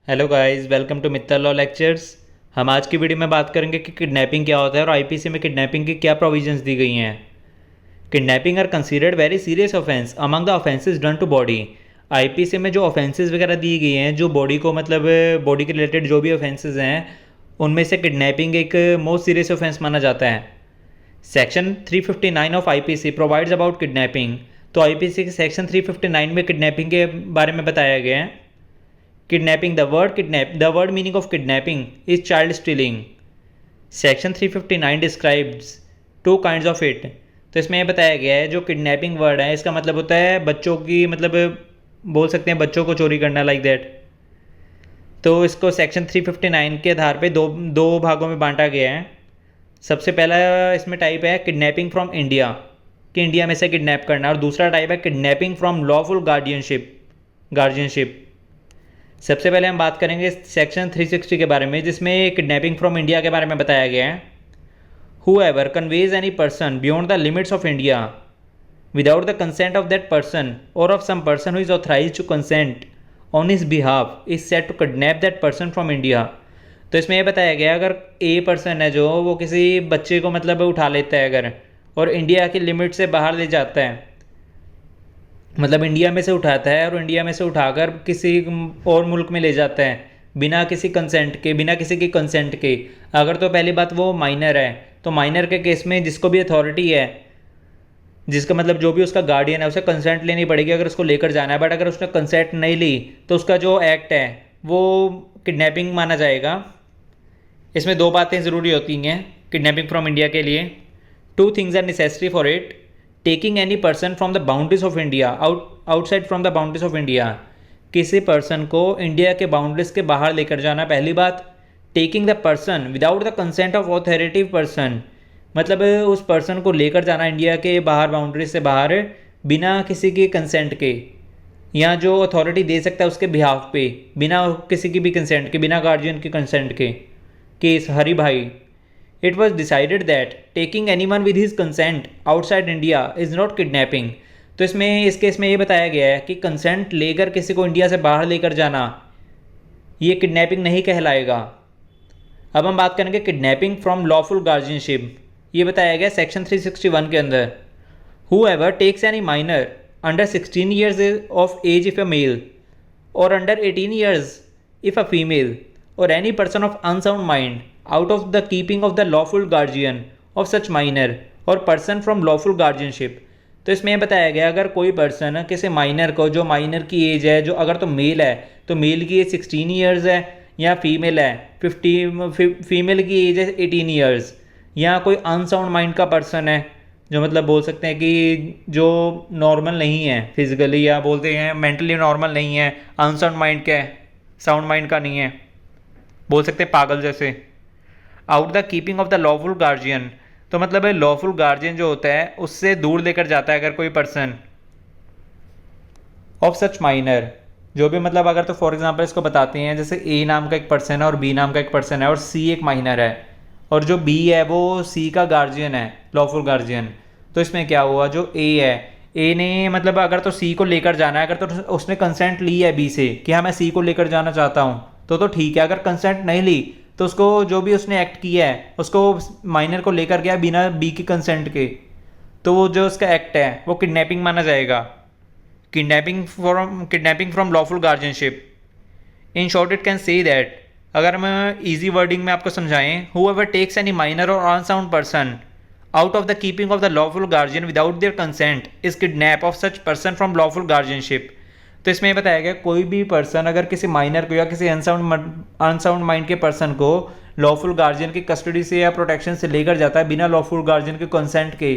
Hello guys, welcome to Mittal law lectures. हम आज की वीडियो में बात करेंगे कि किडनैपिंग क्या होता है और आईपीसी में किडनैपिंग की क्या प्रोविजंस दी गई हैं। Kidnapping are considered very serious offence among the offences done to body. IPC में जो ऑफेंसेस वगैरह दी गई हैं, जो बॉडी को मतलब बॉडी के रिलेटेड जो भी ऑफेंसेस हैं, उनमें से किडनैपिंग एक मोस्ट सीरियस ऑफेंस माना जाता है। Section 359 of IPC provides about kidnapping. तो आईपीसी के सेक्शन 359 में किडनैपिंग के बारे में बताया गया है। Kidnapping, the word meaning of kidnapping is child stealing. Section 359 describes two kinds of it. तो इसमें यह बताया गया है जो किडनैपिंग वर्ड है इसका मतलब होता है बच्चों की, मतलब बोल सकते हैं बच्चों को चोरी करना, लाइक दैट। तो इसको सेक्शन 359 के आधार पे दो दो भागों में बांटा गया है। सबसे पहला इसमें टाइप है किडनैपिंग फ्रॉम इंडिया, कि इंडिया में से किडनैप करना, और दूसरा टाइप है किडनैपिंग फ्रॉम लॉफुल गार्जियनशिप। सबसे पहले हम बात करेंगे सेक्शन 360 के बारे में, जिसमें किडनैपिंग फ्रॉम इंडिया के बारे में बताया गया है। Whoever conveys any person beyond the limits of India without the consent of that person or of some person who is authorized to consent on his behalf is said to kidnap that person from India। तो इसमें यह बताया गया अगर a person है जो वो किसी बच्चे को मतलब उठा लेता है अगर, और इंडिया की लिमिट से बाहर ले जाता है, मतलब इंडिया में से उठाता है और इंडिया में से उठाकर किसी और मुल्क में ले जाता है बिना किसी कंसेंट के, बिना किसी की कंसेंट के। अगर तो पहली बात वो माइनर है, तो माइनर के केस में जिसको भी अथॉरिटी है, जिसका मतलब जो भी उसका गार्डियन है, उसे कंसेंट लेनी पड़ेगी अगर उसको लेकर जाना है। बट अगर उसने कंसेंट नहीं ली तो उसका जो एक्ट है वो किडनैपिंग माना जाएगा। इसमें दो बातें ज़रूरी होती हैं किडनैपिंग फ्रॉम इंडिया के लिए। Two things are necessary for it. Taking any person from the boundaries of India, outside from the boundaries of India. किसी पर्सन को इंडिया के बाउंड्रीज के बाहर लेकर जाना, पहली बात। Taking the person without the consent of authoritative person, मतलब उस पर्सन को लेकर जाना इंडिया के बाहर, बाउंड्रीज से बाहर, बिना किसी के कंसेंट के, या जो अथॉरिटी दे सकता है उसके बिहाफ पे, बिना किसी की भी कंसेंट के, बिना गार्जियन के कंसेंट के। केस हरी भाई। It was decided that taking anyone with his consent outside India is not kidnapping। तो इसमें इस केस में ये बताया गया है कि कंसेंट लेकर किसी को इंडिया से बाहर लेकर जाना ये किडनैपिंग नहीं कहलाएगा। अब हम बात करेंगे किडनैपिंग फ्रॉम लॉफुल गार्जियनशिप। ये बताया गया सेक्शन 361 के अंदर। Whoever takes any minor under 16 years of age if a male or under 18 years if a female or any person of unsound mind out of the keeping of the lawful guardian of such minor or person from lawful guardianship। तो इसमें यह बताया गया अगर कोई person किसी minor को, जो माइनर की एज है, जो अगर तो मेल है तो मेल की एज 16 ईयर्स है, या फीमेल है फीमेल की एज है 18 ईयर्स, या कोई अनसाउंड माइंड का पर्सन है, जो मतलब बोल सकते हैं कि जो नॉर्मल नहीं है फिजिकली, या बोलते हैं मेंटली नॉर्मल नहीं है, अनसाउंड माइंड का है, साउंड माइंड का नहीं है, बोल सकते हैं पागल जैसे। Out the keeping of the lawful guardian, तो मतलब लॉफुल गार्जियन जो होता है उससे दूर लेकर जाता है अगर कोई पर्सन। ऑफ सच माइनर, जो भी मतलब अगर तो फॉर एग्जांपल इसको बताते हैं, जैसे ए नाम का एक पर्सन है और बी नाम का एक पर्सन है और सी एक माइनर है, और जो बी है वो सी का गार्जियन है, लॉफुल गार्जियन। तो इसमें क्या हुआ, जो ए है, ए ने मतलब अगर तो सी को लेकर जाना है, अगर तो उसने कंसेंट ली है बी से कि हाँ मैं सी को लेकर जाना चाहता हूँ, तो ठीक है। अगर कंसेंट नहीं ली तो उसको, जो भी उसने एक्ट किया है, उसको माइनर को लेकर गया बिना बी की कंसेंट के, तो वो जो उसका एक्ट है वो किडनैपिंग माना जाएगा। Kidnapping from lawful guardianship. In short it can say that, अगर हम इजी वर्डिंग में आपको समझाएं, whoever takes any minor or unsound person out of the keeping of the lawful guardian without their consent is kidnap of such person from lawful guardianship। तो इसमें बताया गया कोई भी पर्सन अगर किसी माइनर को या किसी अनसाउंड माइंड के पर्सन को लॉफुल गार्जियन की कस्टडी से या प्रोटेक्शन से लेकर जाता है बिना लॉफुल गार्जियन के कंसेंट के,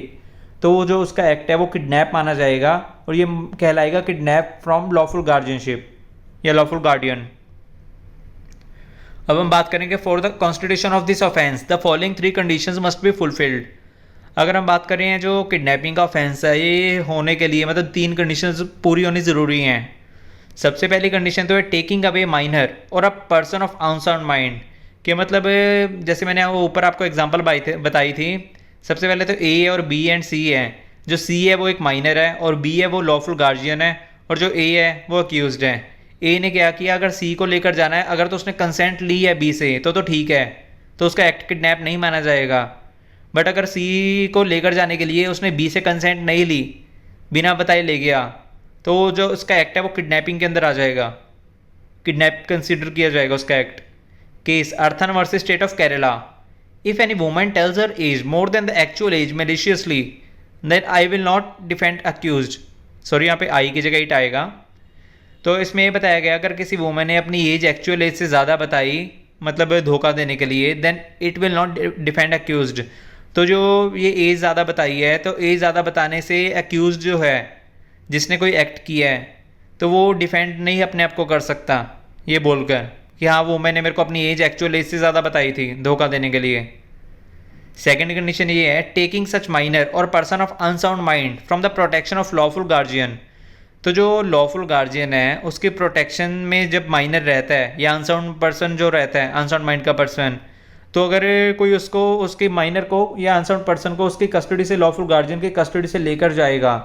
तो वो जो उसका एक्ट है वो किडनैप माना जाएगा, और ये कहलाएगा किडनैप फ्रॉम लॉफुल गार्जियनशिप या लॉफुल गार्डियन। अब हम बात करेंगे for the constitution of this offence the following 3 conditions must be fulfilled. अगर हम बात करें जो किडनैपिंग का ऑफेंस है ये होने के लिए मतलब 3 कंडीशंस पूरी होनी ज़रूरी हैं। सबसे पहली कंडीशन तो है टेकिंग अवे माइनर और a person of unsound mind, कि मतलब जैसे मैंने वो ऊपर आपको एग्जांपल बताई थी। सबसे पहले तो ए और बी एंड सी है। जो सी है वो एक माइनर है और बी है वो लॉफुल गार्जियन है, और जो ए है वो अक्यूज्ड है। ए ने क्या किया, अगर सी को लेकर जाना है, अगर तो उसने कंसेंट ली है बी से तो ठीक है, तो उसका एक्ट किडनैप नहीं माना जाएगा। बट अगर सी को लेकर जाने के लिए उसने बी से कंसेंट नहीं ली, बिना बताए ले गया, तो जो उसका एक्ट है वो किडनैपिंग के अंदर आ जाएगा, किडनैप कंसिडर किया जाएगा उसका एक्ट। केस अर्थन versus state of Kerala. If any woman tells her age more than the actual age maliciously, then I will not defend accused. Sorry, यहाँ पे आई की जगह इट आएगा। तो इसमें ये बताया गया, अगर किसी वुमन ने अपनी एज एक्चुअल एज से ज़्यादा बताई, मतलब धोखा देने के लिए, then it will not defend accused. तो जो ये एज ज़्यादा बताई है, तो एज ज़्यादा बताने से अक्यूज जो है, जिसने कोई एक्ट किया है, तो वो डिफेंड नहीं अपने आप को कर सकता ये बोलकर कि हाँ वो मैंने मेरे को अपनी एज एक्चुअल एज से ज़्यादा बताई थी धोखा देने के लिए। सेकेंड कंडीशन ये है, टेकिंग सच माइनर और person of unsound mind from the protection of lawful guardian. तो जो लॉफुल गार्जियन है उसके प्रोटेक्शन में जब माइनर रहता है या अनसाउंड पर्सन जो रहता है, अनसाउंड माइंड का पर्सन, तो अगर कोई उसको, उसके माइनर को या अनसाउंड पर्सन को उसकी कस्टडी से, लॉफुल गार्जियन की कस्टडी से लेकर जाएगा,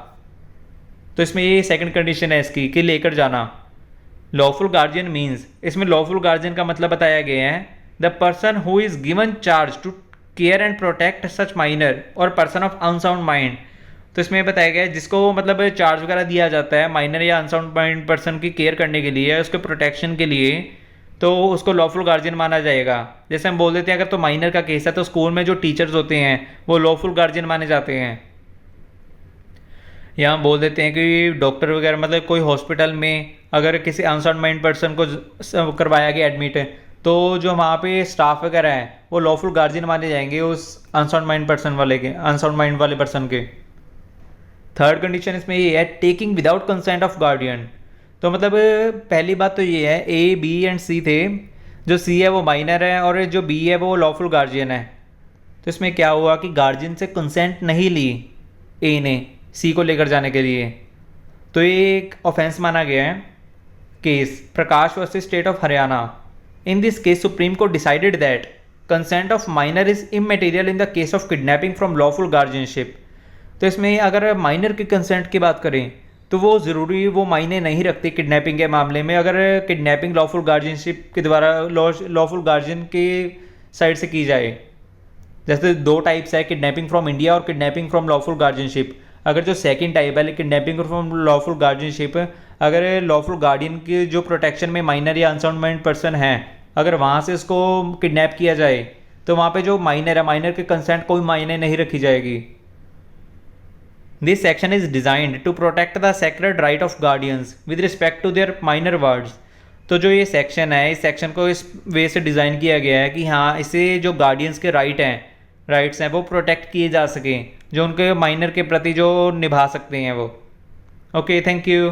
तो इसमें ये सेकंड कंडीशन है इसकी कि लेकर जाना। लॉफुल गार्जियन मीन्स, इसमें लॉफुल गार्जियन का मतलब बताया गया है the person who is given charge to care and protect such minor और पर्सन ऑफ अनसाउंड माइंड। तो इसमें बताया गया है जिसको मतलब चार्ज वगैरह दिया जाता है माइनर या अनसाउंड माइंड पर्सन की केयर करने के लिए, उसके प्रोटेक्शन के लिए, तो उसको लॉफुल गार्जियन माना जाएगा। जैसे हम बोल देते हैं अगर तो माइनर का केस है तो स्कूल में जो टीचर्स होते हैं वो लॉफुल गार्जियन माने जाते हैं। या हम बोल देते हैं कि डॉक्टर वगैरह, मतलब कोई हॉस्पिटल में अगर किसी अनसाउंड माइंड पर्सन को करवाया गया एडमिट है, तो जो वहाँ पे स्टाफ वगैरह हैं वो लॉफुल गार्जियन माने जाएंगे उस अनसाउंड माइंड पर्सन वाले के, अनसाउंड माइंड वाले पर्सन के। थर्ड कंडीशन इसमें ये है, taking without consent of guardian. तो मतलब पहली बात तो ये है, ए बी एंड सी थे, जो सी है वो माइनर है और जो बी है वो लॉफुल गार्जियन है। तो इसमें क्या हुआ कि गार्जियन से कंसेंट नहीं ली ए ने सी को लेकर जाने के लिए, तो ये एक ऑफेंस माना गया है। Case Prakash versus state of Haryana. In this case supreme court decided that consent of minor is immaterial in the case of kidnapping from lawful guardianship. तो इसमें अगर माइनर की कंसेंट की बात करें तो वो ज़रूरी, वो मायने नहीं रखती किडनैपिंग के मामले में, अगर किडनैपिंग लॉफुल गार्जियनशिप के द्वारा लॉफुल गार्जियन के साइड से की जाए। जैसे दो टाइप्स है, किडनैपिंग फ्रॉम इंडिया और किडनैपिंग फ्रॉम लॉफुल गार्जियनशिप। अगर जो सेकंड टाइप है किडनैपिंग फ्रॉम लॉफुल गार्जियनशिप, अगर लॉफुल गार्डियन की जो प्रोटेक्शन में माइनर या अनसाउंड माइंड पर्सन है, अगर वहाँ से इसको किडनैप किया जाए तो वहाँ पे जो माइनर है, माइनर के कंसेंट कोई मायने नहीं रखी जाएगी। This section is designed to protect the sacred right of guardians with respect to their minor words। तो जो ये सेक्शन है, इस सेक्शन को इस वे से डिज़ाइन किया गया है कि हाँ, इससे जो गार्डियंस के राइट्स हैं वो प्रोटेक्ट किए जा सकें, जो उनके माइनर के प्रति जो निभा सकते हैं वो। Okay, thank you.